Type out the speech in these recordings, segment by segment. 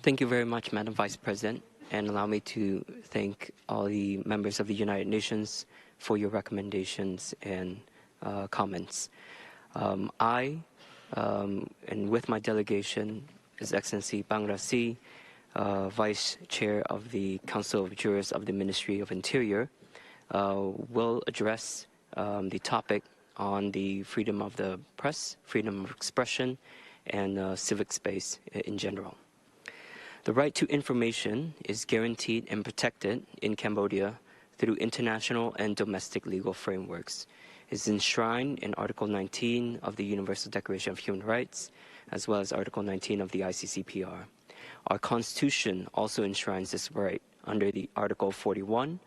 Thank you very much, Madam Vice President, and allow me to thank all the members of the United Nations for your recommendations and comments. I, and with my delegation, His Excellency Bang Rasi, Vice Chair of the Council of Jurists of the Ministry of Interior, will address the topic on the freedom of the press, freedom of expression, and civic space in general. The right to information is guaranteed and protected in Cambodia through international and domestic legal frameworks. It is enshrined in Article 19 of the Universal Declaration of Human Rights, as well as Article 19 of the ICCPR. Our Constitution also enshrines this right under the Article 41,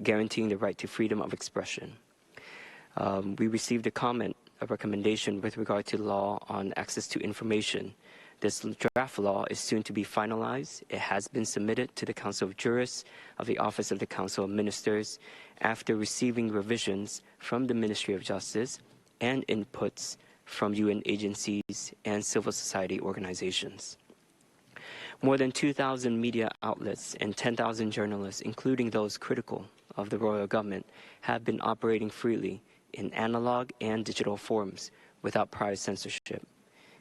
guaranteeing the right to freedom of expression. We received a recommendation with regard to law on access to information. This draft law is soon to be finalized. It has been submitted to the Council of Jurists of the Office of the Council of Ministers after receiving revisions from the Ministry of Justice and inputs from UN agencies and civil society organizations. More than 2,000 media outlets and 10,000 journalists, including those critical of the royal government, have been operating freely in analog and digital forms without prior censorship.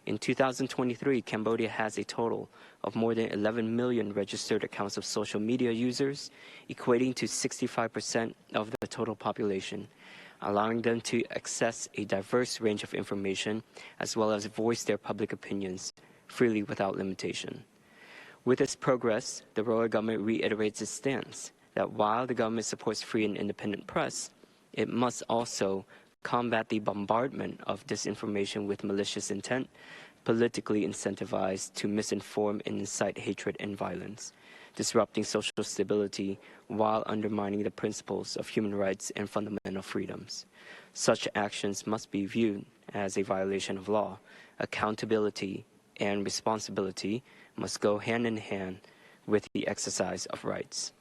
In 2023, Cambodia has a total of more than 11 million registered accounts of social media users, equating to 65% of the total population, allowing them to access a diverse range of information as well as voice their public opinions freely without limitation. With this progress, the royal government reiterates its stance that while the government supports free and independent press, it must also combat the bombardment of disinformation with malicious intent, politically incentivized to misinform and incite hatred and violence, disrupting social stability while undermining the principles of human rights and fundamental freedoms. Such actions must be viewed as a violation of law. Accountability and responsibility must go hand in hand with the exercise of rights.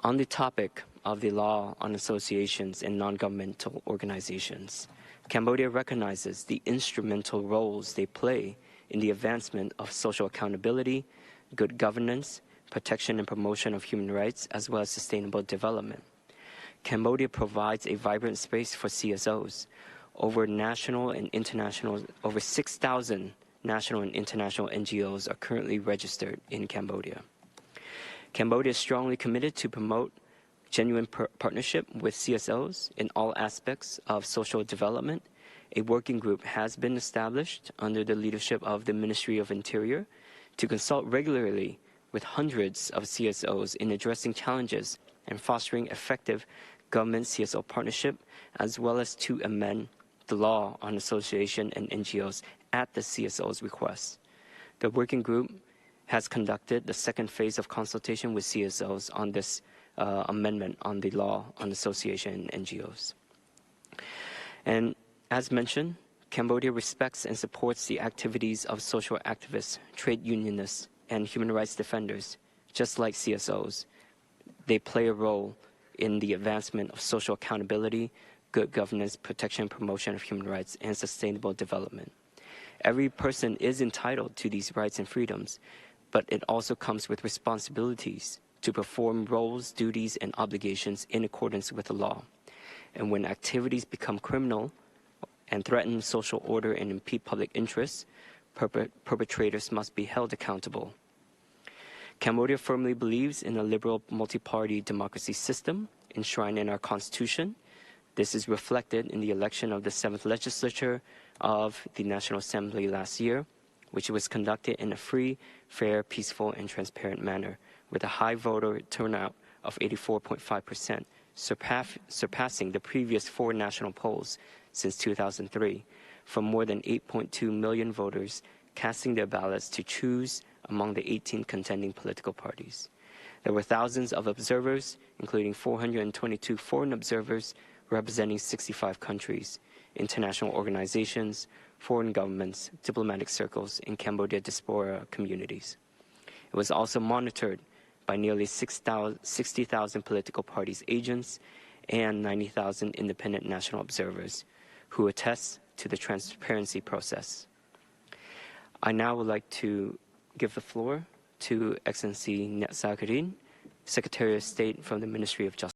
On the topic of the law on associations and non-governmental organizations, Cambodia recognizes the instrumental roles they play in the advancement of social accountability, good governance, protection and promotion of human rights, as well as sustainable development. Cambodia provides a vibrant space for CSOs. Over 6,000 national and international NGOs are currently registered in Cambodia. Cambodia is strongly committed to promote genuine partnership with CSOs in all aspects of social development. A working group has been established under the leadership of the Ministry of Interior to consult regularly with hundreds of CSOs in addressing challenges and fostering effective government CSO partnership, as well as to amend the law on association and NGOs at the CSO's request. The working group has conducted the second phase of consultation with CSOs on this amendment on the law on association and NGOs. And as mentioned, Cambodia respects and supports the activities of social activists, trade unionists, and human rights defenders. Just like CSOs, they play a role in the advancement of social accountability, good governance, protection and promotion of human rights, and sustainable development. Every person is entitled to these rights and freedoms, but it also comes with responsibilities to perform roles, duties, and obligations in accordance with the law. And when activities become criminal and threaten social order and impede public interests, perpetrators must be held accountable. Cambodia firmly believes in a liberal multi-party democracy system enshrined in our Constitution. This is reflected in the election of the 7th Legislature of the National Assembly last year, which was conducted in a free, fair, peaceful, and transparent manner, with a high voter turnout of 84.5%, surpassing the previous 4 national polls since 2003, from more than 8.2 million voters casting their ballots to choose among the 18 contending political parties. There were thousands of observers, including 422 foreign observers representing 65 countries, international organizations, foreign governments, diplomatic circles, and Cambodia diaspora communities. It was also monitored by nearly 60,000 political parties' agents and 90,000 independent national observers who attest to the transparency process. I now would like to give the floor to Excellency Nyat Sakarin, Secretary of State from the Ministry of Justice.